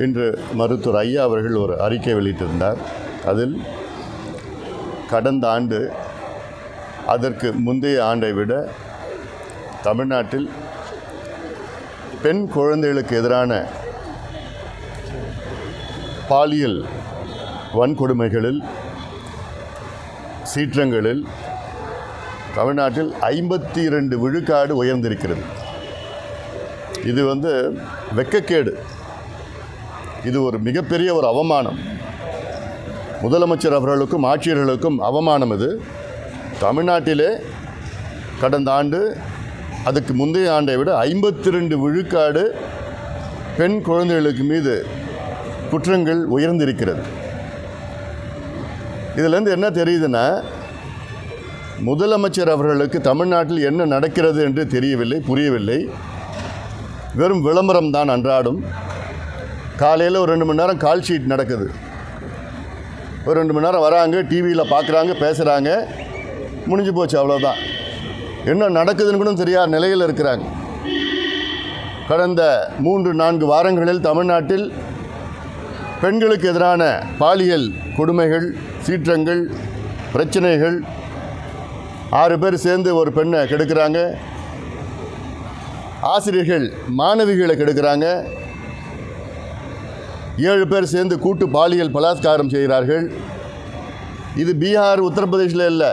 இன்று மருத்துவர் ஐயா அவர்கள் ஒரு அறிக்கை வெளியிட்டிருந்தார். அதில் கடந்த ஆண்டு அதற்கு முந்தைய ஆண்டை விட தமிழ்நாட்டில் பெண் குழந்தைகளுக்கு எதிரான பாலியல் வன்கொடுமைகளில் சீற்றங்களில் தமிழ்நாட்டில் 52 விழுக்காடு உயர்ந்திருக்கிறது. இது வெட்கக்கேடு. இது ஒரு மிகப்பெரிய ஒரு அவமானம். முதலமைச்சர் அவர்களுக்கும் ஆட்சியர்களுக்கும் அவமானம். இது தமிழ்நாட்டிலே கடந்த ஆண்டு அதுக்கு முந்தைய ஆண்டை விட 52 விழுக்காடு பெண் குழந்தைகளுக்கு மீது குற்றங்கள் உயர்ந்திருக்கிறது. இதிலேருந்து என்ன தெரியுதுன்னா, முதலமைச்சர் அவர்களுக்கு தமிழ்நாட்டில் என்ன நடக்கிறது என்று தெரியவில்லை, புரியவில்லை. வெறும் விளம்பரம் தான் அன்றாடும். காலையில் ஒரு 2 மணி நேரம் கால் ஷீட் நடக்குது. ஒரு 2 மணி நேரம் வராங்க, டிவியில் பார்க்குறாங்க, பேசுகிறாங்க, முடிஞ்சு போச்சு, அவ்வளோதான். என்ன நடக்குதுன்னு கூட தெரியாத நிலையில் இருக்கிறாங்க. கடந்த 3-4 வாரங்களில் தமிழ்நாட்டில் பெண்களுக்கு எதிரான பாலியல் கொடுமைகள், சீற்றங்கள், பிரச்சனைகள், 6 பேர் சேர்ந்து ஒரு பெண்ணை கெடுக்கிறாங்க, ஆசிரியர்கள் மாணவிகளை கெடுக்கிறாங்க, 7 பேர் சேர்ந்து கூட்டு பாலியல் பலாத்காரம் செய்கிறார்கள். இது பீகார், உத்தரப்பிரதேசில் இல்லை,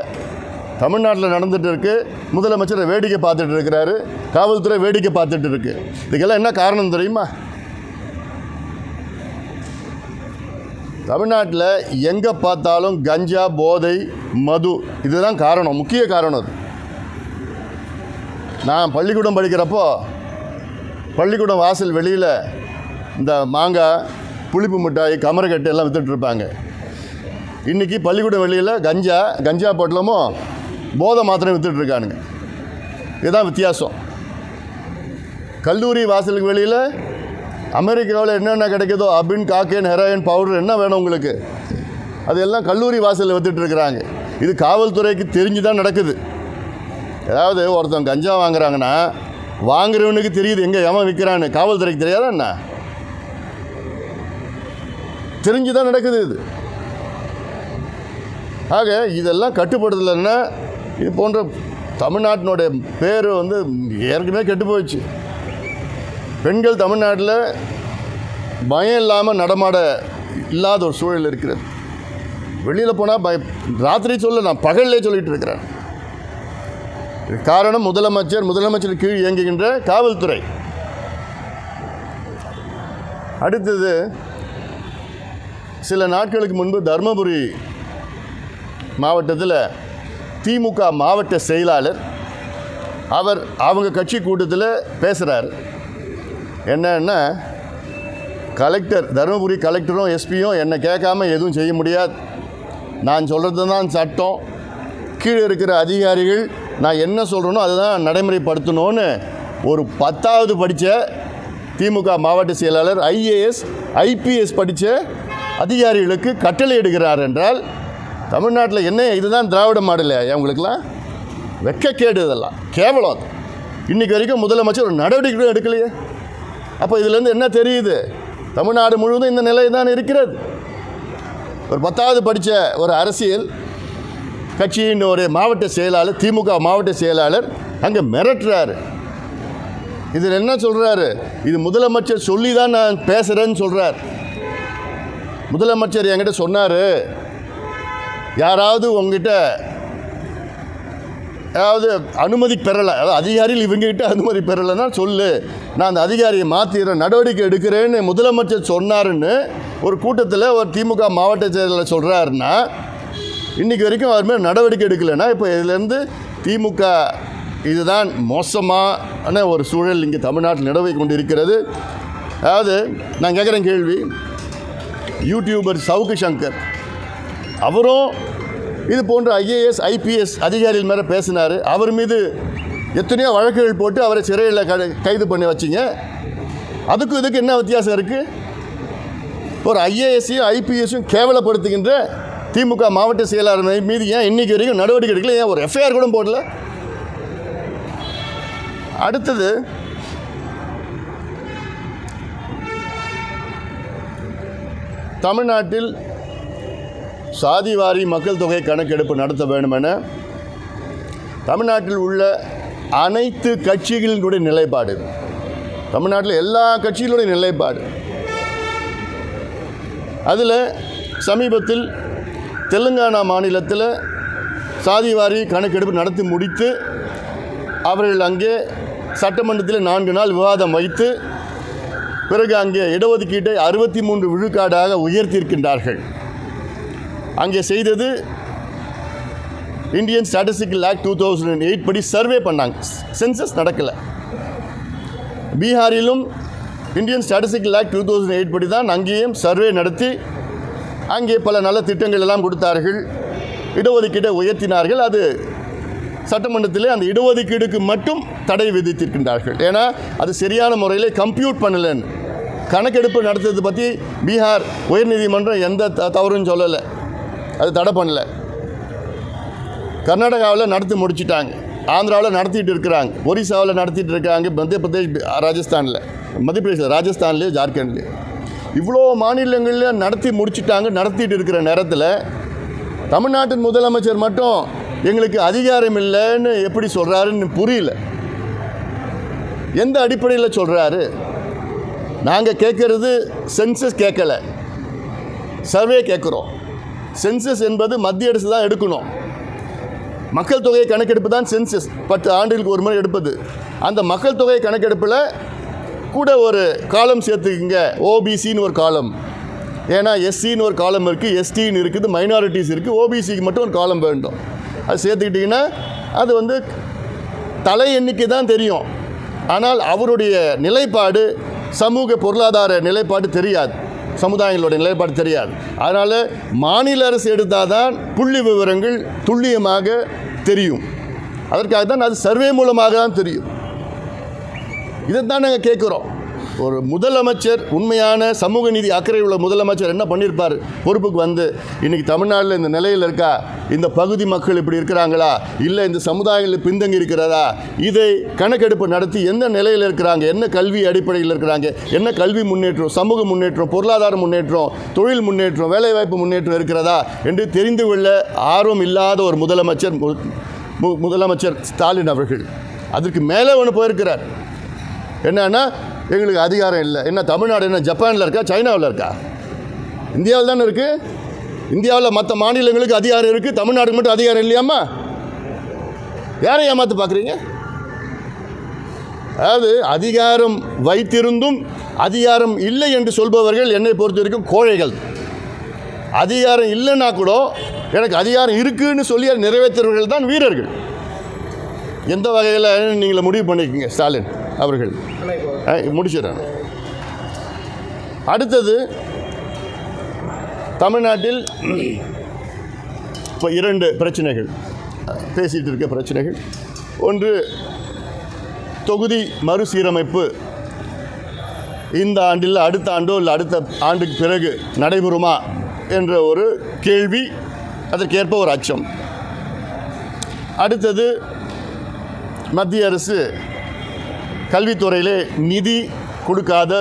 தமிழ்நாட்டில் நடந்துகிட்டு இருக்கு. முதலமைச்சர் வேடிக்கை பார்த்துட்டு இருக்கிறாரு, காவல்துறை வேடிக்கை பார்த்துட்டு இருக்கு. இதுக்கெல்லாம் என்ன காரணம் தெரியுமா? தமிழ்நாட்டில் எங்கே பார்த்தாலும் கஞ்சா, போதை, மது, இதுதான் காரணம், முக்கிய காரணம். அது நான் பள்ளிக்கூடம் படிக்கிறப்போ பள்ளிக்கூடம் வாசல் வெளியில் இந்த மாங்காய், புளிப்பு மிட்டாய், கமரக்கட்டு எல்லாம் விற்றுட்ருப்பாங்க. இன்றைக்கி பள்ளிக்கூடம் வெளியில் கஞ்சா பொட்டலமும் போதை மாத்திரம் விற்றுட்ருக்கானுங்க. இதுதான் வித்தியாசம். கல்லூரி வாசலுக்கு வெளியில் அமெரிக்காவில் என்னென்ன கிடைக்குதோ அபின், காக்கேன், ஹெராயின், பவுடர், என்ன வேணும் உங்களுக்கு, அதெல்லாம் கல்லூரி வாசலில் விற்றுட்ருக்குறாங்க. இது காவல்துறைக்கு தெரிஞ்சு தான் நடக்குது. ஏதாவது ஒருத்தன் கஞ்சா வாங்குறாங்கன்னா வாங்குறவனுக்கு தெரியுது எங்கே எவன் விற்கிறான்னு, காவல்துறைக்கு தெரியாதா என்ன? தெரிஞ்சு தான் நடக்குது இது. ஆக இதெல்லாம் கட்டுப்படுத்தலைன்னா இது போன்ற தமிழ்நாட்டினுடைய பேர் ஏற்கனவே கெட்டு போயிடுச்சு. பெண்கள் தமிழ்நாட்டில் பயம் இல்லாமல் நடமாட இல்லாத ஒரு சூழல் இருக்கிறது. வெளியில் போனால் ராத்திரி சொல்ல, நான் பகல்லே சொல்லிகிட்டு இருக்கிறேன். காரணம் முதலமைச்சர் கீழ் இயங்குகின்ற காவல்துறை. அடுத்தது, சில நாட்களுக்கு முன்பு தருமபுரி மாவட்டத்தில் திமுக மாவட்ட செயலாளர் அவங்க கட்சி கூட்டத்தில் பேசுகிறார். என்னன்னா, தருமபுரி கலெக்டரும் எஸ்பியும் என்னை கேட்காம எதுவும் செய்ய முடியாது, நான் சொல்கிறது தான் சட்டம், கீழே இருக்கிற அதிகாரிகள் நான் என்ன சொல்கிறேனோ அதுதான் நடைமுறைப்படுத்தணும்னு ஒரு 10வது படித்த திமுக மாவட்ட செயலாளர் IAS IPS படித்த அதிகாரிகளுக்கு கட்டளை எடுக்கிறார் என்றால் தமிழ்நாட்டில் என்ன இதுதான் திராவிட மாடல்? அவங்களுக்கெல்லாம் வெட்கக்கேடு, இதெல்லாம் கேவலம். இன்றைக்கி வரைக்கும் முதலமைச்சர் ஒரு நடவடிக்கை எடுக்கலையே. அப்போ இதிலேருந்து என்ன தெரியுது? தமிழ்நாடு முழுவதும் இந்த நிலை தான் இருக்கிறது. ஒரு 10வது படித்த ஒரு அரசியல் கட்சியின் ஒரு மாவட்ட செயலாளர், திமுக மாவட்ட செயலாளர் அங்கே மிரட்டுறாரு. இதில் என்ன சொல்கிறாரு? இது முதலமைச்சர் சொல்லி தான் நான் பேசுகிறேன்னு சொல்கிறார். முதலமைச்சர் என்கிட்ட சொன்னார், யாராவது உங்ககிட்ட அதாவது அனுமதி பெறலை, அதாவது அதிகாரிகள் இவங்ககிட்ட அனுமதி பெறலைன்னா சொல்லு, நான் அந்த அதிகாரியை மாற்றிடுறேன், நடவடிக்கை எடுக்கிறேன்னு முதலமைச்சர் சொன்னாருன்னு ஒரு கூட்டத்தில் ஒரு திமுக மாவட்ட செயலாளர் சொல்கிறாருன்னா, இன்றைக்கி வரைக்கும் அவர் மேலே நடவடிக்கை எடுக்கலைன்னா இப்போ இதிலேருந்து திமுக இதுதான் மோசமான ஒரு சூழல் இங்கே தமிழ்நாட்டில் நிலவை கொண்டு இருக்கிறது. அதாவது நான் கேட்குறேன் கேள்வி, யூடியூபர் சவுக்கு சங்கர் அவரும் இது போன்ற IAS IPS அதிகாரிகள் மேலே பேசினார். அவர் மீது எத்தனையோ வழக்குகள் போட்டு அவரை சிறையில் கைது பண்ணி வச்சிங்க. அதுக்கும் இதுக்கு என்ன வித்தியாசம் இருக்குது? ஒரு IASையும் IPSையும் கேவலப்படுத்துகின்ற திமுக மாவட்ட செயலாளர் மீது ஏன் இன்றைக்கி வரைக்கும் நடவடிக்கை எடுக்கல? ஏன் ஒரு FIR கூட போடல? அடுத்தது, தமிழ்நாட்டில் சாதிவாரி மக்கள் தொகை கணக்கெடுப்பு நடத்த வேண்டும் என தமிழ்நாட்டில் உள்ள அனைத்து கட்சிகளினுடைய நிலைப்பாடு, தமிழ்நாட்டில் எல்லா கட்சிகளுடைய நிலைப்பாடு. அதில் சமீபத்தில் தெலுங்கானா மாநிலத்தில் சாதிவாரி கணக்கெடுப்பு நடத்தி முடித்து அவர்கள் அங்கே சட்டமன்றத்தில் 4 நாள் விவாதம் வைத்து பிறகு அங்கே இடஒதுக்கீட்டை 63 விழுக்காடாக உயர்த்தியிருக்கின்றார்கள். அங்கே செய்தது இந்தியன் ஸ்டாட்டிஸ்டிக்கல் ஆக்ட் 2008 படி சர்வே பண்ணாங்க, சென்சஸ் நடக்கலை. பீகாரிலும் இந்தியன் ஸ்டாட்டிஸ்டிக்கல் ஆக்ட் 2008 படி தான் அங்கேயும் சர்வே நடத்தி அங்கே பல நல்ல திட்டங்கள் எல்லாம் கொடுத்தார்கள், இடஒதுக்கீட்டை உயர்த்தினார்கள். அது சட்டமன்றத்தில் அந்த இடஒதுக்கீடுக்கு மட்டும் தடை விதித்திருக்கின்றார்கள். ஏன்னா அது சரியான முறையில் கம்ப்யூட் பண்ணலன்னு. கணக்கெடுப்பு நடத்துறது பற்றி பீகார் உயர்நீதிமன்றம் எந்த தவறுன்னு சொல்லலை, அது தடை பண்ணலை. கர்நாடகாவில் நடத்தி முடிச்சிட்டாங்க, ஆந்திராவில் நடத்திட்டு இருக்கிறாங்க, ஒரிசாவில் நடத்திட்டு இருக்காங்க, மத்திய பிரதேஷ் ராஜஸ்தான்லேயும் ஜார்க்கண்ட்லேயும் இவ்வளோ மாநிலங்களில் நடத்தி முடிச்சிட்டாங்க. நடத்திட்டு இருக்கிற நேரத்தில் தமிழ்நாட்டின் முதலமைச்சர் மட்டும் எங்களுக்கு அதிகாரம் இல்லைன்னு எப்படி சொல்கிறாருன்னு புரியல. எந்த அடிப்படையில் சொல்கிறாரு? நாங்கள் கேட்குறது சென்சஸ் கேட்கல, சர்வே கேட்குறோம். சென்சஸ் என்பது மத்திய அரசு தான் எடுக்கணும். மக்கள் தொகை கணக்கெடுப்பு தான் சென்சஸ், 10 ஆண்டுகளுக்கு ஒரு முறை எடுப்பது. அந்த மக்கள் தொகை கணக்கெடுப்பில் கூட ஒரு காலம் சேர்த்துக்குங்க, ஓபிசின்னு ஒரு காலம். ஏன்னா எஸ்சின்னு ஒரு காலம் இருக்குது, எஸ்டின்னு இருக்குது, மைனாரிட்டிஸ் இருக்குது, ஓபிசிக்கு மட்டும் ஒரு காலம் வேண்டும். அது சேர்த்துக்கிட்டிங்கன்னா அது தலை எண்ணிக்கை தான் தெரியும். ஆனால் அவருடைய நிலைப்பாடு, சமூக பொருளாதார நிலைப்பாடு தெரியாது, சமுதாயங்களோட நிலைப்பாடு தெரியாது. அதனால் மாநில அரசு எடுத்தால் தான் புள்ளி விவரங்கள் துல்லியமாக தெரியும். அதற்காக தான் அது சர்வே மூலமாக தான் தெரியும். இதைத்தான் நாங்கள் கேட்குறோம். ஒரு முதலமைச்சர், உண்மையான சமூக நீதி அக்கறை உள்ள முதலமைச்சர் என்ன பண்ணியிருப்பார்? பொறுப்புக்கு வந்து இன்றைக்கி தமிழ்நாட்டில் இந்த நிலையில் இருக்கா, இந்த பகுதி மக்கள் இப்படி இருக்கிறாங்களா, இல்லை இந்த சமுதாயங்களில் பின்தங்கி இருக்கிறதா, இதை கணக்கெடுப்பு நடத்தி எந்த நிலையில் இருக்கிறாங்க, என்ன கல்வி அடிப்படையில் இருக்கிறாங்க, என்ன கல்வி முன்னேற்றம், சமூக முன்னேற்றம், பொருளாதார முன்னேற்றம், தொழில் முன்னேற்றம், வேலைவாய்ப்பு முன்னேற்றம் இருக்கிறதா என்று தெரிந்து கொள்ள ஆர்வம் இல்லாத ஒரு முதலமைச்சர் ஸ்டாலின் அவர்கள் அதற்கு மேலே ஒன்று போயிருக்கிறார். என்னன்னா எங்களுக்கு அதிகாரம் இல்லை. என்ன தமிழ்நாடு என்ன ஜப்பானில் இருக்கா, சைனாவில் இருக்கா? இந்தியாவில் தானே இருக்குது. இந்தியாவில் மற்ற மாநிலங்களுக்கு அதிகாரம் இருக்குது, தமிழ்நாடுக்கு மட்டும் அதிகாரம் இல்லையாம்மா? யாரை ஏமாற்ற பார்க்குறீங்க? அதாவது அதிகாரம் வைத்திருந்தும் அதிகாரம் இல்லை என்று சொல்பவர்கள் என்னை பொறுத்த வரைக்கும் கோழைகள். அதிகாரம் இல்லைன்னா கூட எனக்கு அதிகாரம் இருக்குன்னு சொல்லி அதை நிறைவேற்றுறவர்கள் தான் வீரர்கள். எந்த வகையில் நீங்கள் முடிவு பண்ணிக்கோங்க ஸ்டாலின் அவர்கள். முடிச்சிடறேன். அடுத்தது, தமிழ்நாட்டில் இப்போ 2 பிரச்சனைகள் பேசிகிட்டு இருக்க பிரச்சனைகள். ஒன்று, தொகுதி மறுசீரமைப்பு இந்த ஆண்டில் அடுத்த ஆண்டோ இல்லை அடுத்த ஆண்டுக்கு பிறகு நடைபெறுமா என்ற ஒரு கேள்வி, அதற்கேற்ப ஒரு அச்சம். அடுத்தது, மத்திய அரசு கல்வித்துறையிலே நிதி கொடுக்காத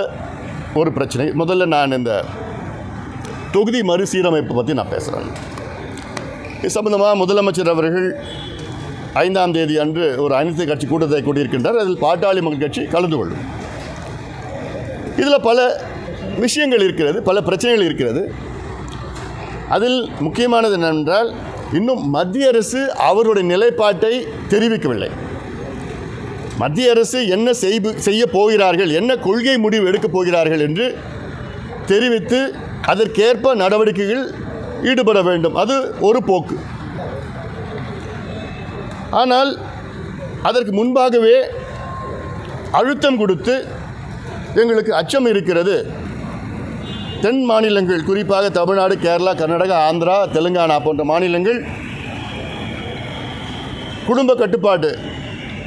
ஒரு பிரச்சனை. முதல்ல நான் இந்த தொகுதி மறுசீரமைப்பு பற்றி நான் பேசுகிறேன். இது சம்பந்தமாக முதலமைச்சர் அவர்கள் 5ஆம் தேதி அன்று ஒரு அனைத்து கட்சி கூட்டத்தை கூட்டியிருக்கின்றார். அதில் பாட்டாளி மக்கள் கட்சி கலந்து கொள்ளும். இதில் பல விஷயங்கள் இருக்கிறது, பல பிரச்சனைகள் இருக்கிறது. அதில் முக்கியமானது என்னவென்றால், இன்னும் மத்திய அரசு அவருடைய நிலைப்பாட்டை தெரிவிக்கவில்லை. மத்திய அரசு என்ன செய்ய போகிறார்கள், என்ன கொள்கை முடிவு எடுக்கப் போகிறார்கள் என்று தெரிவித்து அதற்கேற்ப நடவடிக்கைகள் ஈடுபட வேண்டும். அது ஒரு போக்கு. ஆனால் அதற்கு முன்பாகவே அழுத்தம் கொடுத்து எங்களுக்கு அச்சம் இருக்கிறது, தென் மாநிலங்கள் குறிப்பாக தமிழ்நாடு, கேரளா, கர்நாடகா, ஆந்திரா, தெலுங்கானா போன்ற மாநிலங்கள் குடும்ப கட்டுப்பாட்டு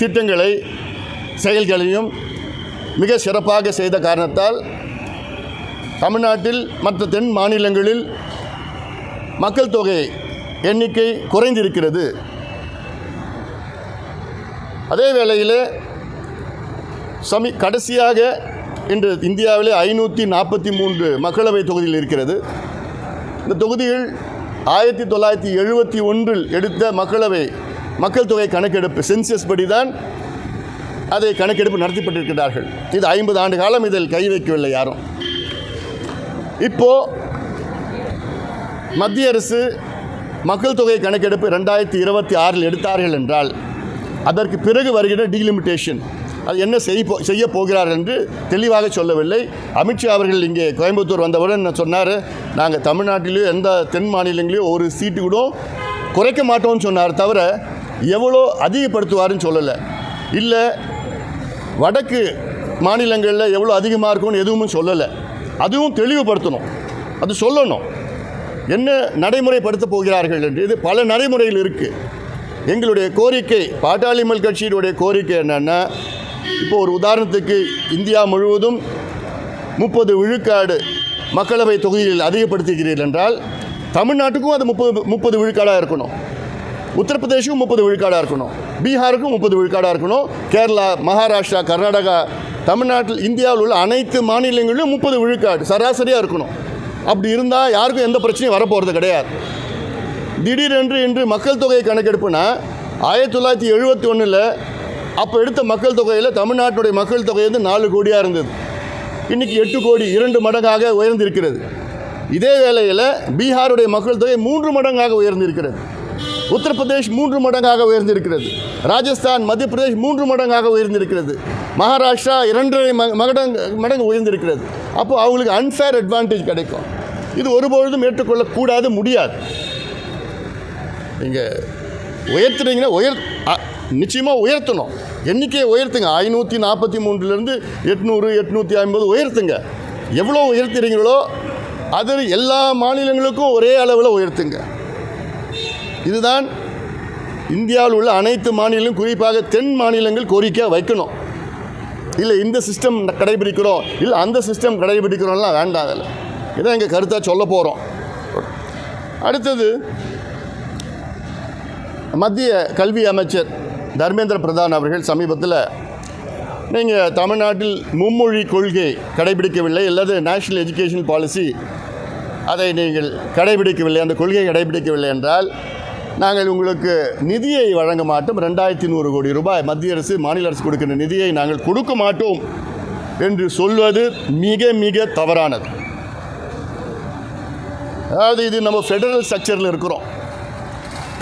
திட்டங்களை செயல்களையும் மிக சிறப்பாக செய்த காரணத்தால் தமிழ்நாட்டில் மற்ற தென் மாநிலங்களில் மக்கள் தொகை எண்ணிக்கை குறைந்திருக்கிறது. அதே வேளையில் கடைசியாக இன்று இந்தியாவிலே 543 மக்களவை தொகுதியில் இருக்கிறது. இந்த தொகுதிகள் 1971 எடுத்த மக்கள் தொகை கணக்கெடுப்பு சென்சஸ் படி தான் அதை கணக்கெடுப்பு நடத்தப்பட்டிருக்கிறார்கள். இது 50 ஆண்டு காலம் இதில் கை வைக்கவில்லை யாரும். இப்போது மத்திய அரசு மக்கள் தொகை கணக்கெடுப்பு 2026 எடுத்தார்கள் என்றால் அதற்கு பிறகு வருகிற டீலிமிட்டேஷன் அது என்ன செய்ய போகிறார்கள் என்று தெளிவாக சொல்லவில்லை. அமித்ஷா அவர்கள் இங்கே கோயம்புத்தூர் வந்தவுடன் சொன்னார், நாங்கள் தமிழ்நாட்டிலேயோ எந்த தென் மாநிலங்களையோ ஒரு சீட்டு கூட குறைக்க மாட்டோம்னு சொன்னார், தவிர எவ்வளோ அதிகப்படுத்துவாருன்னு சொல்லலை. இல்லை வடக்கு மாநிலங்களில் எவ்வளோ அதிகமாக இருக்கும்னு எதுவுமே சொல்லலை. அதுவும் தெளிவுபடுத்தணும், அது சொல்லணும் என்ன நடைமுறைப்படுத்த போகிறார்கள் என்று. இது பல நடைமுறைகள் இருக்குது. எங்களுடைய கோரிக்கை, பாட்டாளி மக்கள் கட்சியினுடைய கோரிக்கை என்னென்னா, இப்போ ஒரு உதாரணத்துக்கு இந்தியா முழுவதும் 30 விழுக்காடு மக்களவை தொகுதியில் அதிகப்படுத்துகிறீர்கள் என்றால் தமிழ்நாட்டுக்கும் அது 30 விழுக்காடாக இருக்கணும், உத்தரப்பிரதேஷுக்கும் 30 விழுக்காடாக இருக்கணும், பீகாருக்கும் 30 விழுக்காடாக இருக்கணும், கேரளா, மகாராஷ்டிரா, கர்நாடகா, தமிழ்நாட்டில் இந்தியாவில் உள்ள அனைத்து மாநிலங்களிலும் 30 விழுக்காடு சராசரியாக இருக்கணும். அப்படி இருந்தால் யாருக்கும் எந்த பிரச்சனையும் வரப்போகிறது கிடையாது. திடீரென்று இன்று மக்கள் தொகை கணக்கெடுப்புனா 1971 அப்போ எடுத்த மக்கள் தொகையில் தமிழ்நாட்டுடைய மக்கள் தொகை வந்து 4 கோடியாக இருந்தது. இன்றைக்கி 8 கோடி, 2 மடங்காக உயர்ந்திருக்கிறது. இதே வேளையில் பீகாருடைய மக்கள் தொகை 3 மடங்காக உயர்ந்திருக்கிறது, உத்தரப்பிரதேஷ் 3 மடங்காக உயர்ந்திருக்கிறது, ராஜஸ்தான், மத்திய பிரதேஷ் 3 மடங்காக உயர்ந்திருக்கிறது, மகாராஷ்டிரா 2.5 மடங்கு உயர்ந்திருக்கிறது. அப்போது அவங்களுக்கு அன்ஃபேர் அட்வான்டேஜ் கிடைக்கும். இது ஒருபொழுதும் ஏற்றுக்கொள்ளக்கூடாது, முடியாது. நீங்கள் உயர்த்துறீங்கன்னா நிச்சயமாக உயர்த்தணும், எண்ணிக்கையை உயர்த்துங்க. 543 800 850 உயர்த்துங்க. எவ்வளோ உயர்த்துறீங்களோ அது எல்லா மாநிலங்களுக்கும் ஒரே அளவில் உயர்த்துங்க. இதுதான் இந்தியாவில் உள்ள அனைத்து மாநிலங்களும், குறிப்பாக தென் மாநிலங்கள் கோரிக்கை வைக்கணும். இல்லை இந்த சிஸ்டம் கடைபிடிக்கிறோம், இல்லை அந்த சிஸ்டம் கடைபிடிக்கிறோம்லாம் வேண்டாம். அதில் இதான் எங்கள் கருத்தாக சொல்ல போகிறோம். அடுத்தது, மத்திய கல்வி அமைச்சர் தர்மேந்திர பிரதான் அவர்கள் சமீபத்தில் நீங்கள் தமிழ்நாட்டில் மும்மொழி கொள்கை கடைபிடிக்கவில்லை, அல்லது நேஷ்னல் எஜுகேஷன் பாலிசி அதை நீங்கள் கடைபிடிக்கவில்லை, அந்த கொள்கையை கடைபிடிக்கவில்லை என்றால் நாங்கள் உங்களுக்கு நிதியை வழங்க மாட்டோம், 2100 கோடி ரூபாய் மத்திய அரசு மாநில அரசு கொடுக்கின்ற நிதியை நாங்கள் கொடுக்க மாட்டோம் என்று சொல்வது மிக மிக தவறானது. அதாவது இது நம்ம ஃபெடரல் ஸ்ட்ரக்சரில் இருக்கிறோம்.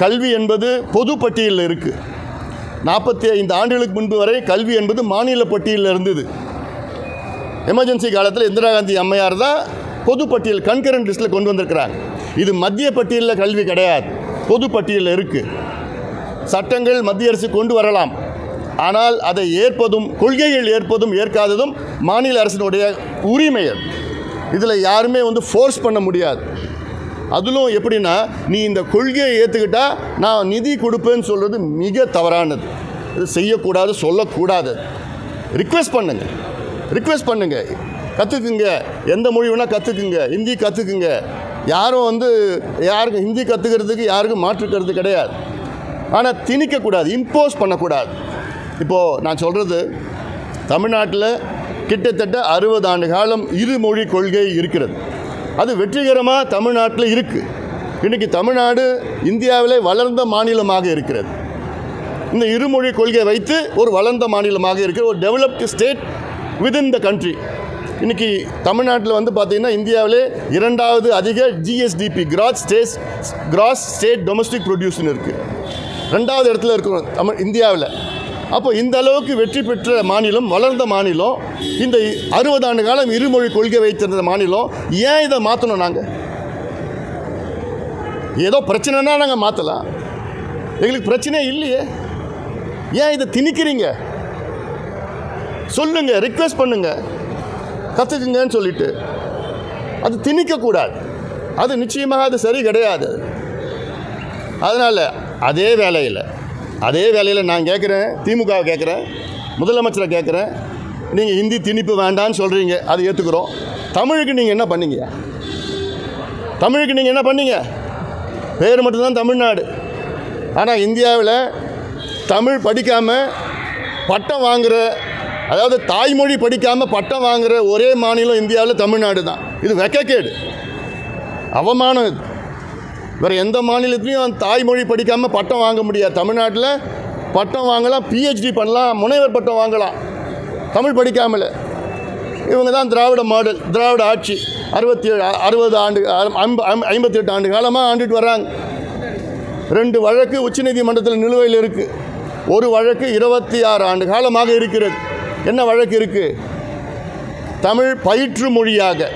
கல்வி என்பது பொது பட்டியலில் இருக்குது. 45 ஆண்டுகளுக்கு முன்பு வரை கல்வி என்பது மாநில பட்டியலில் இருந்தது. எமர்ஜென்சி காலத்தில் இந்திரா காந்தி அம்மையார் தான் பொது பட்டியல் கன்கரண்ட் லிஸ்ட்டில் கொண்டு வந்திருக்கிறாங்க. இது மத்திய பட்டியலில் கல்வி கிடையாது, பொது பட்டியலில் இருக்குது. சட்டங்கள் மத்திய அரசு கொண்டு வரலாம், ஆனால் அதை ஏற்பதும், கொள்கைகள் ஏற்பதும் ஏற்காததும் மாநில அரசினுடைய உரிமை. இதில் யாருமே ஃபோர்ஸ் பண்ண முடியாது. அதிலும் எப்படின்னா, நீ இந்த கொள்கையை ஏற்றுக்கிட்டா நான் நிதி கொடுப்பேன்னு சொல்கிறது மிக தவறானது. இது செய்யக்கூடாது, சொல்லக்கூடாது. ரிக்வெஸ்ட் பண்ணுங்க, கற்றுக்குங்க, எந்த மொழி வேணால் கற்றுக்குங்க, ஹிந்தி கற்றுக்குங்க. யாரும் யாருக்கும் ஹிந்தி கற்றுக்கிறதுக்கு யாருக்கும் மாற்றுக்கிறது கிடையாது. ஆனால் திணிக்கக்கூடாது, இம்போஸ் பண்ணக்கூடாது. இப்போது நான் சொல்கிறது, தமிழ்நாட்டில் கிட்டத்தட்ட 60 ஆண்டு காலம் இருமொழி கொள்கை இருக்கிறது. அது வெற்றிகரமாக தமிழ்நாட்டில் இருக்குது. இன்றைக்கி தமிழ்நாடு இந்தியாவிலே வளர்ந்த மாநிலமாக இருக்கிறது. இந்த இருமொழி கொள்கையை வைத்து ஒரு வளர்ந்த மாநிலமாக இருக்கிற ஒரு developed state within the country. இன்றைக்கி தமிழ்நாட்டில் பார்த்திங்கன்னா இந்தியாவிலே 2வது அதிக ஜிஎஸ்டிபி, கிராஸ் ஸ்டேட் டொமஸ்டிக் ப்ரொடியூஸ்னு இருக்குது. 2வது இடத்துல இருக்கிறோம் இந்தியாவில். அப்போ இந்த அளவுக்கு வெற்றி பெற்ற மாநிலம், வளர்ந்த மாநிலம், இந்த 60 ஆண்டு காலம் இருமொழி கொள்கை வைத்திருந்த மாநிலம், ஏன் இதை மாற்றணும்? நாங்கள் ஏதோ பிரச்சனைனா நாங்கள் மாற்றலாம், எங்களுக்கு பிரச்சனையே இல்லையே. ஏன் இதை திணிக்கிறீங்க? சொல்லுங்கள், ரிக்வெஸ்ட் பண்ணுங்கள், கற்றுக்குங்கன்னு சொல்லிட்டு. அது திணிக்கக்கூடாது, அது நிச்சயமாக அது சரி கிடையாது. அதனால் அதே வேளையில் நான் கேட்குறேன், திமுக கேட்குறேன், முதலமைச்சரை கேட்குறேன், நீங்கள் ஹிந்தி திணிப்பு வேண்டான்னு சொல்கிறீங்க, அதை ஏற்றுக்கிறோம். தமிழுக்கு நீங்கள் என்ன பண்ணீங்க? பேர் மட்டும்தான் தமிழ்நாடு. ஆனால் இந்தியாவில் தமிழ் படிக்காமல் பட்டம் வாங்குகிற அதாவது தாய்மொழி படிக்காமல் பட்டம் வாங்குகிற ஒரே மாநிலம் இந்தியாவில் தமிழ்நாடு தான். இது வெக்கக்கேடு, அவமானம். இது வேறு எந்த மாநிலத்துலேயும் தாய்மொழி படிக்காமல் பட்டம் வாங்க முடியாது. தமிழ்நாட்டில் பட்டம் வாங்கலாம், PhD பண்ணலாம், முனைவர் பட்டம் வாங்கலாம் தமிழ் படிக்காமல். இவங்க தான் திராவிட மாடல், திராவிட ஆட்சி 60 ஆண்டு 58 ஆண்டு காலமாக ஆண்டுட்டு வர்றாங்க. 2 வழக்கு உச்சநீதிமன்றத்தில் நிலுவையில் இருக்குது. ஒரு வழக்கு 26 ஆண்டு காலமாக இருக்கிறது. என்ன வழக்கு இருக்குது? தமிழ் பயிற்று மொழியாக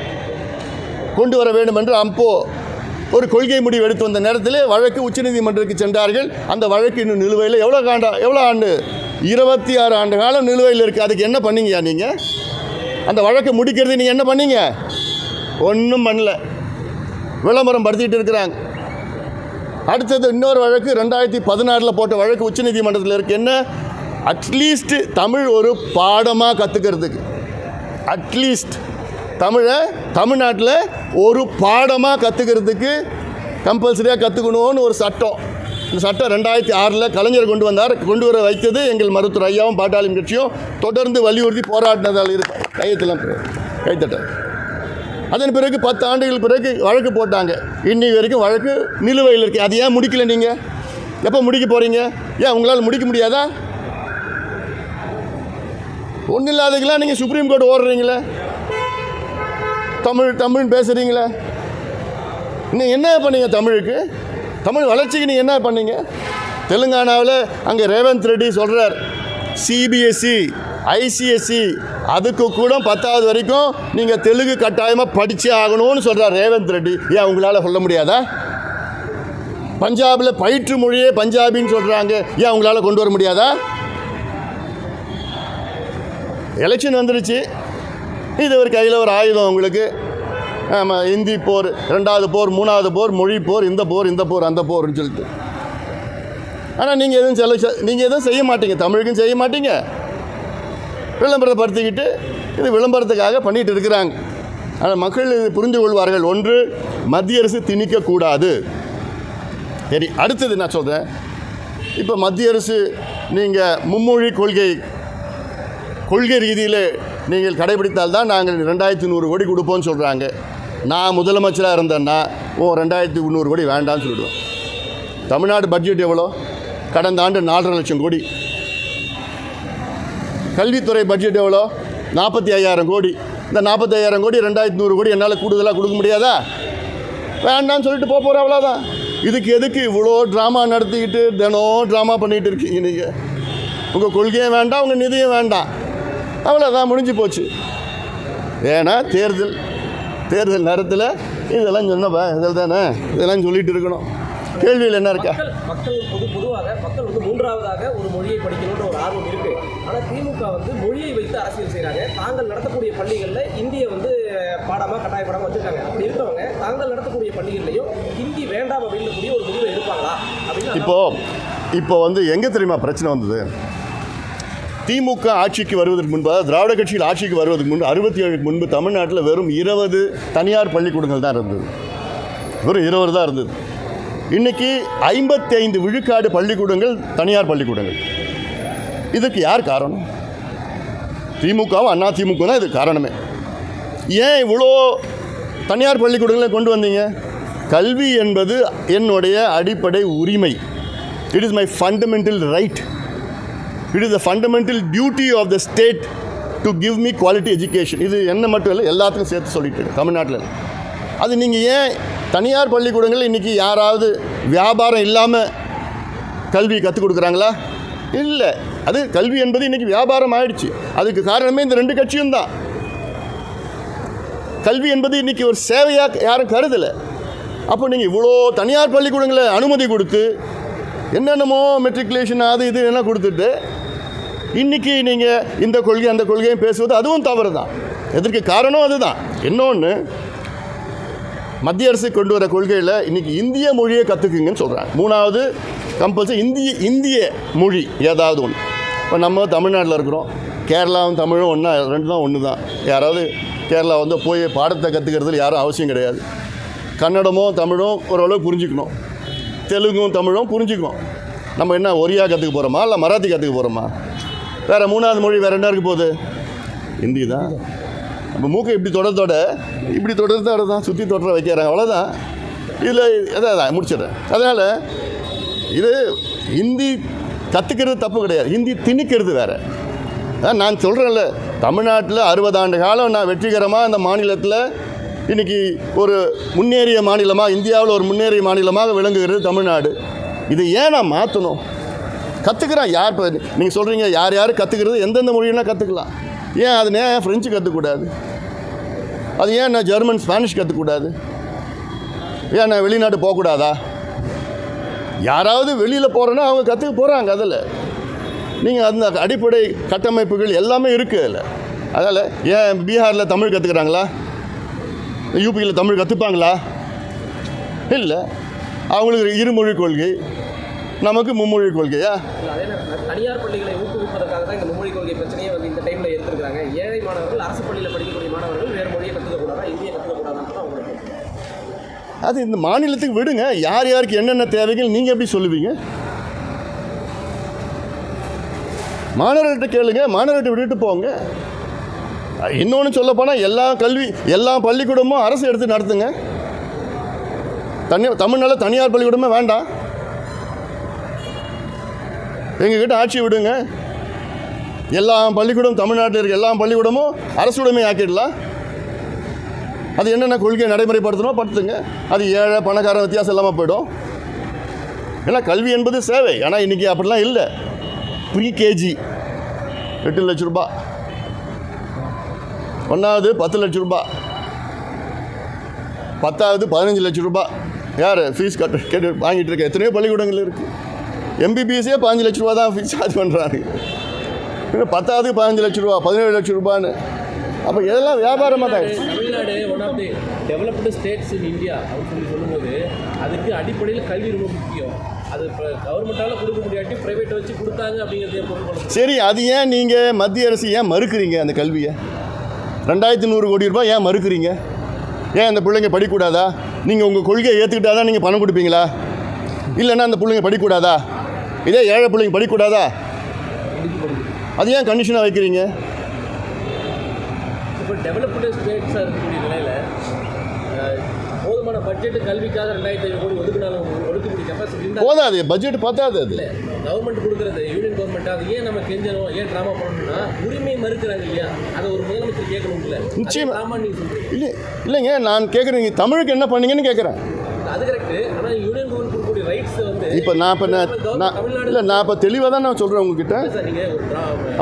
கொண்டு வர வேண்டும் என்று ஒரு கொள்கை முடிவு எடுத்து வந்த நேரத்தில் வழக்கு உச்சநீதிமன்றத்துக்கு சென்றார்கள். அந்த வழக்கு இன்னும் நிலுவையில் எவ்வளோ ஆண்டு? 26 ஆண்டு காலம் நிலுவையில் இருக்குது. அதுக்கு என்ன பண்ணீங்கயா நீங்கள்? அந்த வழக்கை முடிக்கிறது நீங்கள் என்ன பண்ணீங்க? ஒன்றும் பண்ணல, விளம்பரம் படுத்திட்டு இருக்கிறாங்க. அடுத்தது இன்னொரு வழக்கு 2016 போட்ட வழக்கு உச்சநீதிமன்றத்தில் இருக்குது. என்ன? அட்லீஸ்ட் தமிழ் ஒரு பாடமாக கற்றுக்கிறதுக்கு, அட்லீஸ்ட் தமிழை தமிழ்நாட்டில் ஒரு பாடமாக கற்றுக்கிறதுக்கு கம்பல்சரியாக கற்றுக்கணும்னு ஒரு சட்டம். இந்த சட்டம் 2006 கலைஞர் கொண்டு வர வைத்தது எங்கள் மருத்துவர் ஐயாவும் பாட்டாளியும் கட்சியும் தொடர்ந்து வலியுறுத்தி போராடினதால் இருக்கு. கைத்தட்ட அதன் பிறகு 10 ஆண்டுகள் பிறகு வழக்கு போட்டாங்க. இன்னைக்கு வரைக்கும் வழக்கு நிலுவையில் இருக்குது. அது ஏன் முடிக்கல? நீங்கள் எப்போ முடிக்க போகிறீங்க? ஏன் உங்களால் முடிக்க முடியாதா? ஒன்றும் இல்லாததுக்கெல்லாம் நீங்கள் சுப்ரீம் கோர்ட் ஓடுறீங்களே, தமிழ் பேசுகிறீங்களே. நீங்கள் என்ன பண்ணீங்க தமிழுக்கு? தமிழ் வளர்ச்சிக்கு நீங்கள் என்ன பண்ணீங்க? தெலுங்கானாவில் அங்கே ரேவந்த் ரெட்டி சொல்கிறார், CBSE ICSE அதுக்கு கூட 10வது வரைக்கும் நீங்கள் தெலுங்கு கட்டாயமாக படித்தே ஆகணும்னு சொல்கிறார் ரேவந்த் ரெட்டி. ஏன் உங்களால் சொல்ல முடியாதா? பஞ்சாபில் பயிற்று மொழியே பஞ்சாபின்னு சொல்கிறாங்க, ஏன் உங்களால் கொண்டு வர முடியாதா? எலெக்ஷன் வந்துருச்சு, இது ஒரு கையில் ஒரு ஆயுதம் உங்களுக்கு. ஆமாம், இந்தி போர், 2வது போர், 3வது போர், மொழி போர், இந்த போர் அந்த போர்னு சொல்லிட்டு. ஆனால் நீங்கள் எதுவும் செய்ய மாட்டீங்க, தமிழுக்கும் செய்ய மாட்டீங்க. விளம்பரப்படுத்திக்கிட்டு இது விளம்பரத்துக்காக பண்ணிகிட்டு இருக்கிறாங்க. ஆனால் மக்கள் இது புரிந்து கொள்வார்கள். ஒன்று, மத்திய அரசு திணிக்கக்கூடாது. சரி, அடுத்தது நான் சொல்கிறேன். இப்போ மத்திய அரசு நீங்கள் மும்மொழி கொள்கை ரீதியில் நீங்கள் கடைபிடித்தால்தான் நாங்கள் 2100 கோடி கொடுப்போம்னு சொல்கிறாங்க. நான் முதலமைச்சராக இருந்தேன்னா 2300 கோடி வேண்டாம்னு சொல்லிடுவேன். தமிழ்நாடு பட்ஜெட் எவ்வளோ? கடந்த ஆண்டு 4.5 லட்சம் கோடி. கல்வித்துறை பட்ஜெட் எவ்வளோ? 45,000 கோடி. இந்த 45,000 கோடி 2100 கோடி என்னால் கூடுதலாக கொடுக்க முடியாதா? வேண்டாம்னு சொல்லிட்டு போகிறோம், அவ்வளோதான். இதுக்கு எதுக்கு இவ்வளோ ட்ராமா நடத்திக்கிட்டு தினம் ட்ராமா பண்ணிகிட்டு இருக்கீங்க? நீங்கள் உங்கள் கொள்கையும் வேண்டாம், உங்கள் நிதியும் வேண்டாம், அவ்வளோதான், முடிஞ்சு போச்சு. ஏன்னா தேர்தல் நேரத்தில் இதெல்லாம் சொன்னப்பா, இதில் தானே இதெல்லாம் சொல்லிகிட்டு இருக்கணும். கேள்வியில் என்ன இருக்கா? மக்கள் பொதுவாக மக்கள் 3ஆவதாக ஒரு மொழியை படிக்கணுன்ற ஒரு ஆர்வம் இருக்குது. ஆனால் திமுக மொழியை வைத்து அரசியல் செய்கிறாங்க. தாங்கள் நடத்தக்கூடிய பள்ளிகளில் இந்தியை பாடமாக கட்டாய பாடமாக வச்சுருக்காங்க. அப்படி இருக்கிறவங்க தாங்கள் நடத்தக்கூடிய பள்ளிகள்லையும் ஹிந்தி வேண்டாம் அப்படின்றக்கூடிய ஒரு முடிவை எடுப்பாங்களா அப்படின்னு இப்போ எங்கே தெரியுமா பிரச்சனை வந்தது? திமுக ஆட்சிக்கு வருவதற்கு முன்பு, திராவிட கட்சியில் ஆட்சிக்கு வருவதற்கு முன்பு 67க்கு முன்பு தமிழ்நாட்டில் வெறும் 20 தனியார் பள்ளிக்கூடங்கள் தான் இருந்தது. வெறும் 20 தான் இருந்தது. இன்றைக்கி 55 விழுக்காடு பள்ளிக்கூடங்கள் தனியார் பள்ளிக்கூடங்கள். இதுக்கு யார் காரணம்? திமுகவும் அதிமுக தான் இதுக்கு காரணமே. ஏன் இவ்வளோ தனியார் பள்ளிக்கூடங்களை கொண்டு வந்தீங்க? கல்வி என்பது என்னுடைய அடிப்படை உரிமை. It is my fundamental right. It is the fundamental duty of the state to give me quality education. இது என்ன மட்டும் இல்லை, எல்லாத்துக்கும் சேர்த்து சொல்லிட்டு தமிழ்நாட்டில். அது நீங்கள் ஏன் தனியார் பள்ளிக்கூடங்கள் இன்றைக்கி யாராவது வியாபாரம் இல்லாமல் கல்வி கற்றுக் கொடுக்குறாங்களா? இல்லை. அது கல்வி என்பது இன்றைக்கி வியாபாரம் ஆயிடுச்சு. அதுக்கு காரணமே இந்த 2 கட்சியும் தான். கல்வி என்பது இன்றைக்கி ஒரு சேவையாக யாரும் கருதலை. அப்போ நீங்கள் இவ்வளோ தனியார் பள்ளிக்கூடங்களை அனுமதி கொடுத்து என்னென்னமோ மெட்ரிகுலேஷன் அது இது என்ன கொடுத்துட்டு இன்றைக்கி நீங்கள் இந்த கொள்கை அந்த கொள்கையும் பேசுவது அதுவும் தவறு தான். எதற்கு காரணம் அதுதான். இன்னொன்று, மத்திய அரசு கொண்டு வர கொள்கையில் இன்றைக்கி இந்திய மொழியை கற்றுக்குங்கன்னு சொல்கிறாங்க. 3வது கம்பல்சரி இந்திய மொழி ஏதாவது ஒன்று. இப்போ நம்ம தமிழ்நாட்டில் இருக்கிறோம், கேரளாவும் தமிழும் ஒன்றா, 2 தான் ஒன்று தான். யாராவது கேரளா போய் பாடத்தை கற்றுக்கிறதுல யாரும் அவசியம் கிடையாது. கன்னடமும் தமிழும் ஓரளவு புரிஞ்சுக்கணும், தெலுங்கும் தமிழும் புரிஞ்சுக்கணும். நம்ம என்ன ஒரியா கற்றுக்க போகிறோமா இல்லை மராத்தி கற்றுக்க போகிறோமா? வேறு மூணாவது மொழி வேறு என்ன இருக்க போகுது? ஹிந்தி தான். நம்ம மூக்கை இப்படி இப்படி தொடர்ந்து தான் சுற்றி தொடர வைக்கிறாங்க, அவ்வளோதான். இதில் அதான் முடிச்சிடுறேன். அதனால் இது ஹிந்தி கற்றுக்கிறது தப்பு கிடையாது, ஹிந்தி திணிக்கிறது வேறு. நான் சொல்கிறேன்ல, தமிழ்நாட்டில் 60 ஆண்டு காலம் நான் வெற்றிகரமாக இந்த மாநிலத்தில் இன்றைக்கி ஒரு முன்னேறிய மாநிலமாக, இந்தியாவில் ஒரு முன்னேறிய மாநிலமாக விளங்குகிறது தமிழ்நாடு. இதை ஏன் நான் மாற்றணும்? கற்றுக்கிறேன். யார் இப்போ நீங்கள் சொல்கிறீங்க யார் யார் கற்றுக்கிறது, எந்தெந்த மொழியெல்லாம் கற்றுக்கலாம். ஏன் அது ஏன் ஃப்ரெஞ்சு கற்றுக்கூடாது? அது ஏன் நான் ஜெர்மன் ஸ்பானிஷ் கற்றுக்கூடாது? ஏன் நான் வெளிநாட்டு போகக்கூடாதா? யாராவது வெளியில் போகிறேன்னா அவங்க கற்றுக்க போகிறாங்க. அதில் நீங்கள் அந்த அடிப்படை கட்டமைப்புகள் எல்லாமே இருக்குது அதில். அதனால் ஏன் பீகாரில் தமிழ் கற்றுக்குறாங்களா? யூபியில் தமிழ் கற்றுப்பாங்களா? இல்லை. அவங்களுக்கு இருமொழி கொள்கை, நமக்கு மும்மொழி கொள்கையா? தனியார் பள்ளிகளை ஊக்குவிப்பதற்காக தான் இந்த மும்மொழி கொள்கை பிரச்சனையே வந்து இந்த டைமில் எடுத்துருக்காங்க. ஏழை மாணவர்கள் அரசு பள்ளியில் படிக்கக்கூடிய மாணவர்கள் வேறு மொழியை கற்றுக்கக்கூடாதா, இந்தியை கற்றுக்கக்கூடாதான்னு அவங்களுக்கு அது இந்த மாநிலத்துக்கு விடுங்க. யார் யாருக்கு என்னென்ன தேவைகள் நீங்கள் எப்படி சொல்லுவீங்க? மாணவர்கிட்ட கேளுங்க, மாணவர்கிட்ட விட்டுட்டு போங்க. இன்னொன்று சொல்லப்போனால் எல்லா பள்ளிக்கூடமும் அரசு எடுத்து நடத்துங்க. தமிழ்நாட்டில் தனியார் பள்ளிக்கூடமே வேண்டாம். எங்ககிட்ட ஆட்சி விடுங்க. எல்லா பள்ளிக்கூடம் தமிழ்நாட்டில் இருக்க எல்லா பள்ளிக்கூடமும் அரசுடைமை ஆக்கிடலாம். அது என்னென்ன கொள்கையை நடைமுறைப்படுத்தணும் படுத்துங்க. அது ஏழை பணக்கார வித்தியாசம் இல்லாமல் போயிடும். ஏன்னா கல்வி என்பது சேவை. ஆனால் இன்றைக்கி அப்படிலாம் இல்லை. ப்ரீ கேஜி 8 லட்ச ரூபா, 1வது 10 லட்ச ரூபா, 10வது 15 லட்ச ரூபா. யார் ஃபீஸ் கேட்டு வாங்கிட்டு இருக்க? எத்தனையோ பள்ளிக்கூடங்கள் இருக்குது. எம்பிபிஎஸ்ஸே 15 லட்ச ரூபா தான் ஃபீஸ் சார்ஜ் பண்ணுறாங்க. 10வது 15 லட்ச ரூபா, 17 லட்ச ரூபான்னு. அப்போ இதெல்லாம் வியாபாரமாக தான். Tamil Nadu one of the developed states in India அப்படின்னு சொல்லும்போது அதுக்கு அடிப்படையில் கல்வி ரொம்ப முக்கியம். அது இப்போ கவர்மெண்ட்டால் கொடுக்க முடியாட்டி ப்ரைவேட்டை வச்சு கொடுத்தாங்க அப்படிங்கிறதே பொருள். சரி, அது ஏன் நீங்கள் மத்திய அரசு ஏன் மறுக்கிறீங்க? அந்த கல்வியை 2100 கோடி ரூபாய் ஏன் மறுக்கிறீங்க? ஏன் அந்த பிள்ளைங்க படிக்கக்கூடாதா? நீங்கள் உங்கள் கொள்கையை ஏற்றுக்கிட்டா தான் நீங்கள் பணம் கொடுப்பீங்களா? இல்லைன்னா அந்த பிள்ளைங்க படிக்கக்கூடாதா? இதே ஏழை பிள்ளைங்க படிக்கக்கூடாதா? அது ஏன் கண்டிஷனாக வைக்கிறீங்க? இப்போ டெவலப்டு ஸ்டேட்ஸாக இருக்கக்கூடிய நிலையில் போதுமான பட்ஜெட்டு கல்விக்காக 2500 கோடி ஒதுக்கினாலும் ஒதுக்கக்கூடிய கெப்பாசிட்டி இருந்தால் போதாது. பட்ஜெட் பத்தாது. அது கவர்மெண்ட் கொடுக்குறது யூனியன் கவர்மெண்ட். அது ஏன் நம்ம கெஞ்சணும், ஏன் ட்ராமா பண்ணணும்னா உரிமை மறுக்கிறாங்க இல்லையா? அதை ஒரு முதலமைச்சர் கேட்கணும். இல்லை நிச்சயமா ட்ராமா நீங்கள் சொல்கிறீங்க. இல்லைங்க, நான் கேட்குறேன், நீங்கள் தமிழுக்கு என்ன பண்ணீங்கன்னு கேட்குறேன். அது கரெக்டு. ஆனால் யூனியன் கவர்மெண்ட் கொடுக்கக்கூடிய ரைட்ஸ் வந்து இப்போ நான் இப்போ தெளிவாக தான் நான் சொல்கிறேன் உங்ககிட்ட.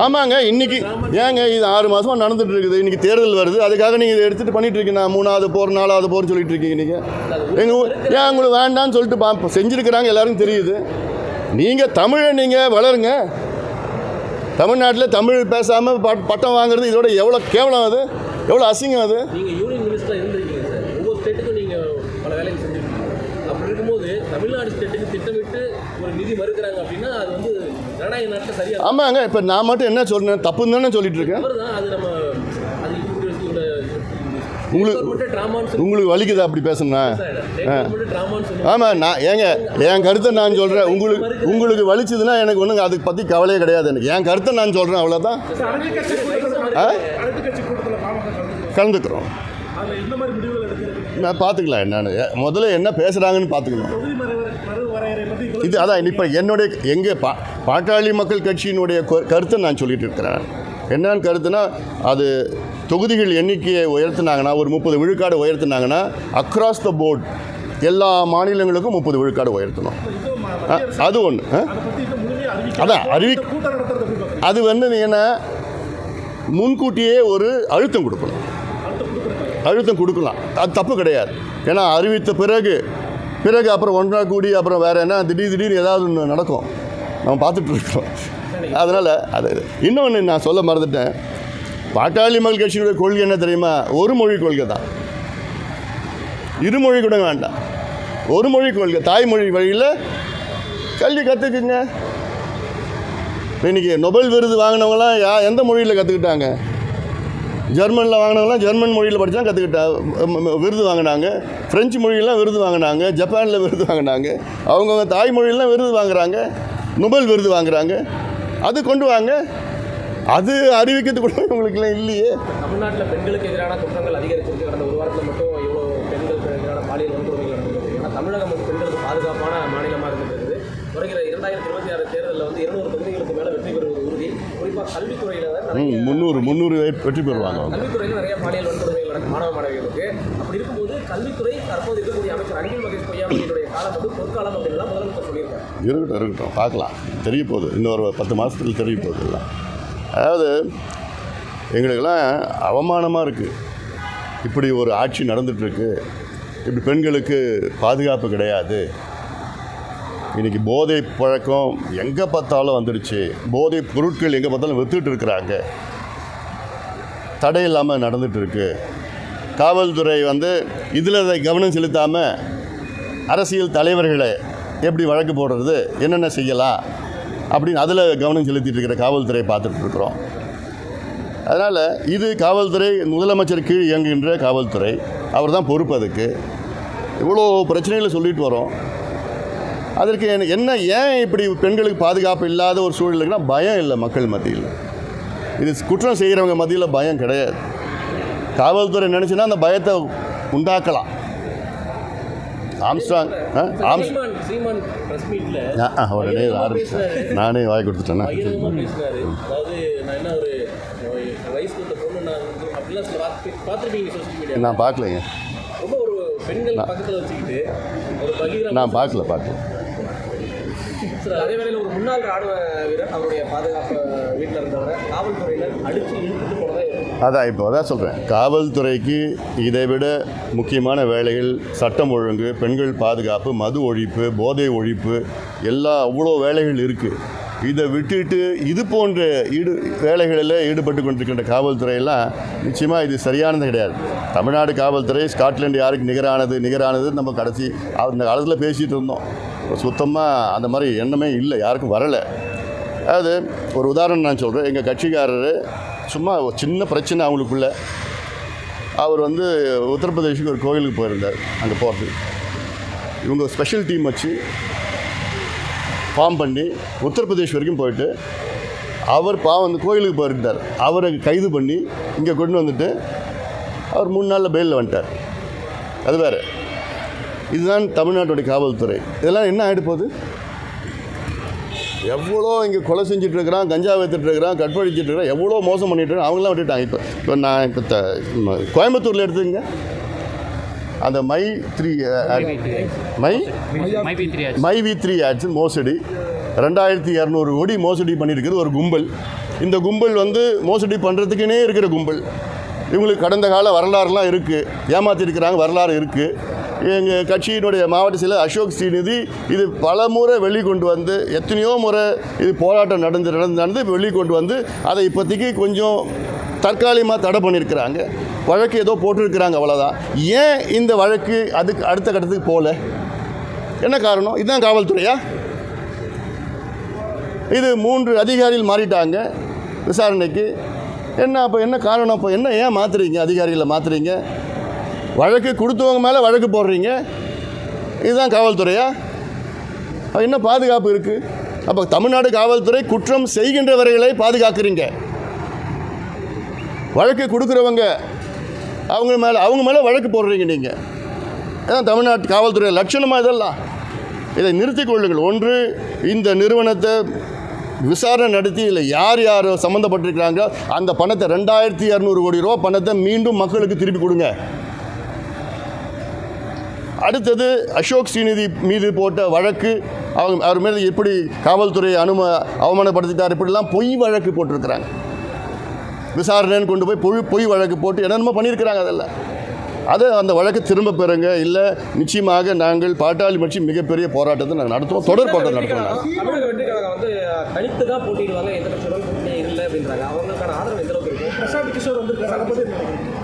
ஆமாங்க, இன்றைக்கி ஏங்க இது 6 மாதமாக நடந்துகிட்டு இருக்குது. இன்றைக்கி தேர்தல் வருது, அதுக்காக நீங்கள் இதை எடுத்துகிட்டு பண்ணிகிட்டு இருக்கீங்க. 3வது போர் 4வது போர் சொல்லிட்டு இருக்கீங்க. நீங்கள் ஏன் உங்களுக்கு வேண்டான்னு சொல்லிட்டு செஞ்சுருக்கிறாங்க, எல்லாருக்கும் தெரியுது. நீங்கள் தமிழை நீங்கள் வளருங்க. தமிழ்நாட்டில் தமிழ் பேசாமல் பட்டம் வாங்குறது இதோட எவ்வளோ கேவலம், அது எவ்வளோ அசிங்கம். அது நீங்கள் யூனியன் மினிஸ்டராக இருந்திருக்கீங்க சார். ஒவ்வொரு ஸ்டேட்டுக்கும் நீங்கள் பல வேலைகள் செஞ்சுருக்கீங்க. அப்படி இருக்கும்போது தமிழ்நாடு ஸ்டேட்டுக்கு திட்டமிட்டு ஒரு நிதி மறுக்கிறாங்க அப்படின்னா அது வந்து ஜனநாயக நாட்டில் சரியாக. ஆமாங்க, இப்போ நான் மட்டும் என்ன சொல்கிறேன், தப்புன்னு தானே சொல்லிட்டு இருக்கேன். தான் அது நம்ம அது உங்களுக்கு வலிக்குதா அப்படி பேசணும்னா? ஆமாம், நான் என் கருத்தை நான் சொல்கிறேன். உங்களுக்கு வலிச்சதுன்னா எனக்கு ஒன்றும் அதை பற்றி கவலையே கிடையாது. எனக்கு என் கருத்தை நான் சொல்கிறேன், அவ்வளோதான். கலந்துக்கிறோம். நான் பார்த்துக்கலாம் என்னன்னு, முதல்ல என்ன பேசுகிறாங்கன்னு பார்த்துக்கலாம். இது அதான் இப்போ எங்கள் பாட்டாளி மக்கள் கட்சியினுடைய கருத்தை நான் சொல்லிட்டு இருக்கிறேன். என்னன்னு கருத்துனா, அது தொகுதிகள் எண்ணிக்கையை உயர்த்தினாங்கன்னா, ஒரு 30 விழுக்காடு உயர்த்தினாங்கன்னா, அக்ராஸ் த போர்ட் எல்லா மாநிலங்களுக்கும் 30 விழுக்காடு உயர்த்தணும். அது ஒன்று. அதான் அது வந்து என்ன, முன்கூட்டியே ஒரு அழுத்தம் கொடுக்கணும். அழுத்தம் கொடுக்கலாம், அது தப்பு கிடையாது. ஏன்னா அறிவித்த பிறகு அப்புறம் ஒன்றா கூடி அப்புறம் வேறு என்ன திடீர்னு ஏதாவது ஒன்று நடக்கும், நம்ம பார்த்துட்ருக்கோம். அதனால் அது இன்னொன்று நான் சொல்ல மறந்துட்டேன். பாட்டாளி மக்கள் கட்சியினுடைய கொள்கை என்ன தெரியுமா? ஒரு மொழி கொள்கை தான். இருமொழி கூட வேண்டாம், ஒரு மொழி கொள்கை. தாய்மொழி வழியில் கல்வி கற்றுக்குங்க. இன்றைக்கி நொபல் விருது வாங்கினவங்களாம் எந்த மொழியில் கற்றுக்கிட்டாங்க? ஜெர்மனில் வாங்கினவங்களாம் ஜெர்மன் மொழியில் படித்தா விருது வாங்கினாங்க. ஃப்ரெஞ்சு மொழியெல்லாம் விருது வாங்கினாங்க. ஜப்பானில் விருது வாங்கினாங்க. அவங்கவுங்க தாய்மொழியெல்லாம் விருது வாங்குகிறாங்க, நொபல் விருது வாங்குகிறாங்க. அது கொண்டு வாங்க. அது அறிவிக்கிறது கூட உங்களுக்குலாம் இல்லையே. தமிழ்நாட்டில் பெண்களுக்கு எதிரான குற்றங்கள் அதிகரிச்சிருக்கு. கடந்த ஒரு வாரத்தில் மட்டும் இவ்வளோ பெண்களுக்கு எதிரான பாலியல் வன்கொடுமைகள் நடந்திருக்கு. ஏன்னா தமிழகம் வந்து பெண்களுக்கு பாதுகாப்பான மாநிலமாக இருந்திருக்குது. வருகிற 2026 தேர்தலில் வந்து 200 தொகுதிகளுக்கு மேலே வெற்றி பெறுவது உறுதி. குறிப்பாக கல்வித்துறையில் தான் 300 வெற்றி பெறுவாங்க. கல்வித்துறையில் நிறைய பாலியல் வன்கொடுமைகள் நடக்கும் மாணவ மாணவிகளுக்கு. அப்படி இருக்கும்போது கல்வித்துறை தற்போது இருக்கக்கூடிய அமைச்சர் அன்பில் மகேஷ் பொய்யாமொழியினுடைய காலம் வந்து பொற்காலம் அப்படின்னு தான் முதலமைச்சர் சொல்லியிருக்காங்க. இருக்கட்டும் பார்க்கலாம், தெரிய போகுது. இன்னொரு 10 மாதத்துல தெரிய போகுது எல்லாம். அதாவது எங்களுக்கெல்லாம் அவமானமாக இருக்குது. இப்படி ஒரு ஆட்சி நடந்துகிட்ருக்கு, இப்படி பெண்களுக்கு பாதுகாப்பு கிடையாது. இன்றைக்கி போதை பழக்கம் எங்கே பார்த்தாலும் வந்துடுச்சு. போதை பொருட்கள் எங்கே பார்த்தாலும் விற்றுட்டு இருக்கிறாங்க. தடை இல்லாமல் நடந்துகிட்ருக்கு. காவல்துறை வந்து இதில் கவனம் செலுத்தாமல் அரசியல் தலைவர்களை எப்படி வழக்கு போடுறது, என்னென்ன செய்யலாம் அப்படின்னு அதில் கவனம் செலுத்திட்டு இருக்கிற காவல்துறையை பார்த்துட்ருக்குறோம். அதனால் இது காவல்துறை முதலமைச்சர் கீழ் இயங்குகின்ற காவல்துறை, அவர் தான் பொறுப்பு. அதுக்கு இவ்வளோ பிரச்சனைகளை சொல்லிட்டு வரோம். அதற்கு என்ன ஏன் இப்படி பெண்களுக்கு பாதுகாப்பு இல்லாத ஒரு சூழல் இருக்குன்னா பயம் இல்லை மக்கள் மத்தியில். இது குற்றம் செய்கிறவங்க மத்தியில் பயம் கிடையாது. காவல்துறை நினச்சின்னா அந்த பயத்தை உண்டாக்கலாம். ஆம்ஸ்ட்ராங் சீமான் பிரஸ் மீட்ல உடனே ஆரம்பிச்சேன், நானே வாய் கொடுத்துட்டேன்னா. அதாவது நான் என்ன ஒரு வயசுக்கு இந்த பொண்ணு நான் அப்படிலாம் சில பார்த்துருப்பீங்க சோஷியல் மீடியா. நான் பார்க்கலைங்க. ரொம்ப ஒரு பெண்கள் பக்கத்தில் வச்சுக்கிட்டு ஒரு பகீரா நான் பார்க்கல. அதே வேளையில் ஒரு முன்னாள் ராணுவ வீரர் அவருடைய பாதுகாப்பு வீட்டில் இருந்தவரை காவல்துறையினர் அடித்து இழுத்துட்டு போனதை அதான் சொல்கிறேன். காவல்துறைக்கு இதை விட முக்கியமான வேலைகள் சட்டம் ஒழுங்கு, பெண்கள் பாதுகாப்பு, மது ஒழிப்பு, போதை ஒழிப்பு எல்லாம் அவ்வளோ வேலைகள் இருக்குது. இதை விட்டுட்டு இது போன்ற வேலைகளில் ஈடுபட்டு கொண்டிருக்கின்ற காவல்துறையெல்லாம் நிச்சயமாக இது சரியானது கிடையாது. தமிழ்நாடு காவல்துறை ஸ்காட்லாண்டு யாருக்கு நிகரானது நம்ம கடைசி அந்த காலத்தில் பேசிகிட்டு இருந்தோம். சுத்தமாக அந்த மாதிரி எண்ணமே இல்லை, யாருக்கும் வரலை. அதாவது ஒரு உதாரணம் நான் சொல்கிறேன். எங்கள் கட்சிக்காரர் சும்மா சின்ன பிரச்சனை அவங்களுக்குள்ள, அவர் வந்து உத்தரப்பிரதேஷுக்கு ஒரு கோயிலுக்கு போயிருந்தார். அங்கே போகிறது இவங்க ஸ்பெஷல் டீம் வச்சு ஃபார்ம் பண்ணி உத்தரப்பிரதேஷ் வரைக்கும் போயிட்டு அவர் அந்த கோயிலுக்கு போயிருந்தார். அவரை கைது பண்ணி இங்கே கொண்டு வந்துட்டு அவர் 3 நாளில் பெயிலில் வந்துட்டார். அது வேறு. இதுதான் தமிழ்நாட்டுடைய காவல்துறை. இதெல்லாம் என்ன ஆகிட்டு போகுது? எவ்வளோ இங்கே கொலை செஞ்சிட்ருக்கிறான், கஞ்சா வைத்துட்ருக்கிறான், கற்பழிச்சிட்ருக்கிறான், எவ்வளோ மோசம் பண்ணிட்டுருக்கான். அவங்களாம் விட்டுட்டாங்க. இப்போ நான் கோயம்புத்தூரில் எடுத்துங்க, அந்த மை வி 3 ஆட்ஸ் மோசடி 2200 கோடி மோசடி பண்ணியிருக்குது ஒரு கும்பல். இந்த கும்பல் வந்து மோசடி பண்ணுறதுக்குன்னே இருக்கிற கும்பல். இவங்களுக்கு கடந்த கால வரலாறுலாம் இருக்குது, ஏமாற்றிருக்கிறாங்க, வரலாறு இருக்குது. எங்கள் கட்சியினுடைய மாவட்ட செயலர் அசோக் ஸ்ரீநிதி இது பல முறை வெளிக்கொண்டு வந்து, எத்தனையோ முறை இது போராட்டம் நடந்து வெளிக்கொண்டு வந்து அதை இப்போதைக்கு கொஞ்சம் தற்காலிகமாக தடை பண்ணியிருக்கிறாங்க. வழக்கு ஏதோ போட்டிருக்கிறாங்க, அவ்வளோதான். ஏன் இந்த வழக்கு அதுக்கு அடுத்த கட்டத்துக்கு போகல? என்ன காரணம்? இதுதான் காவல்துறையா? இது 3 அதிகாரிகள் மாறிட்டாங்க விசாரணைக்கு. அப்போ என்ன காரணம்? அப்போ ஏன் மாற்றுறீங்க? அதிகாரிகளை மாற்றுறீங்க, வழக்கு கொடுத்தவங்க மேலே வழக்கு போடுறீங்க. இதுதான் காவல்துறையா? என்ன பாதுகாப்பு இருக்குது? அப்போ தமிழ்நாடு காவல்துறை குற்றம் செய்கின்றவர்களை பாதுகாக்கிறீங்க, வழக்கு கொடுக்குறவங்க அவங்க மேலே வழக்கு போடுறீங்க நீங்கள். அதான் தமிழ்நாட்டு காவல்துறை லட்சணமாக இதெல்லாம். இதை நிறுத்திக் கொள்ளுங்கள். ஒன்று, இந்த நிறுவனத்தை விசாரணை நடத்தி இல்லை யார் சம்மந்தப்பட்டிருக்கிறாங்க அந்த பணத்தை 2200 கோடி ரூபா பணத்தை மீண்டும் மக்களுக்கு திருப்பி கொடுங்க. அடுத்தது, அசோக் ஸ்ரீநிதி மீது போட்ட வழக்கு, அவர் மேலே எப்படி காவல்துறை அவமானப்படுத்திட்டார், இப்படிலாம் பொய் வழக்கு போட்டிருக்கிறாங்க. விசாரணைன்னு கொண்டு போய் பொய் வழக்கு போட்டு என்னென்னமோ பண்ணியிருக்கிறாங்க. அதெல்லாம் அந்த வழக்கு திரும்ப பெறுங்க. இல்லை நிச்சயமாக நாங்கள் பாட்டாளி கட்சி மிகப்பெரிய போராட்டத்தை நாங்கள் நடத்துவோம், தொடர் போராட்டம் நடத்துவோம். தமிழக வெற்றிக்கழகம் வந்து தனித்து தான் போட்டிடுவாங்க, எந்த கட்சியோட கூட்டணி இல்லை அப்படின்றாங்க. அவங்களுக்கான ஆதரவு எந்த அளவுக்கு இருக்கும்? பிரசாந்த் கிஷோர் வந்து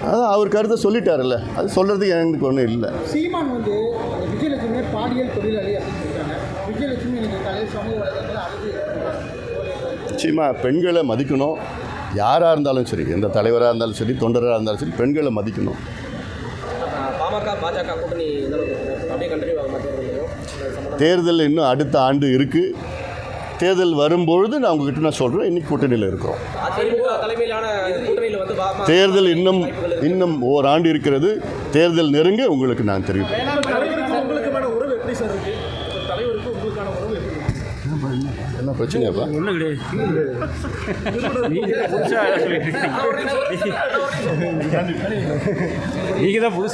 அதான் அவர் கருத்தை சொல்லிட்டார்ல, அது சொல்கிறதுக்கு எனக்கு ஒன்றும் இல்லை. சீமான் வந்து விஜயலட்சுமி பாலியல் தொழிலாளி அப்படின்னு சொல்கிறாங்க. விஜயலட்சுமி எனக்கு சமூக வலைதளத்தில் அழுது. நிச்சயமாக பெண்களை மதிக்கணும். யாராக இருந்தாலும் சரி, எந்த தலைவராக இருந்தாலும் சரி, தொண்டராக இருந்தாலும் சரி, பெண்களை மதிக்கணும். பாஜக கூட்டணி அப்படியே கண்டினியூ ஆகும். தேர்தல் இன்னும் அடுத்த ஆண்டு இருக்குது. தேர்தல் வரும்பொழுது நான் உங்ககிட்ட நான் சொல்கிறேன், இன்னைக்கு கூட்டணியில் இருக்கிறோம். அதிமுக தலைமையிலான கூட்டணியில் வந்து தேர்தல் இன்னும் ஓராண்டு இருக்கிறது. தேர்தல் நெருங்க உங்களுக்கு நான் தெரிவிப்பேன். உங்களுக்கான உறவு எப்படி சார் இருக்கு? தலைவருக்கு உங்களுக்கான உறவு எப்படி இருக்கு? என்ன பிரச்சனையாப்பா? ஒன்றும் கிடையாது. நீங்கள் தான் புதுசாக சொல்லிட்டு இருக்கீங்க. நீங்கள் தான் புதுசு.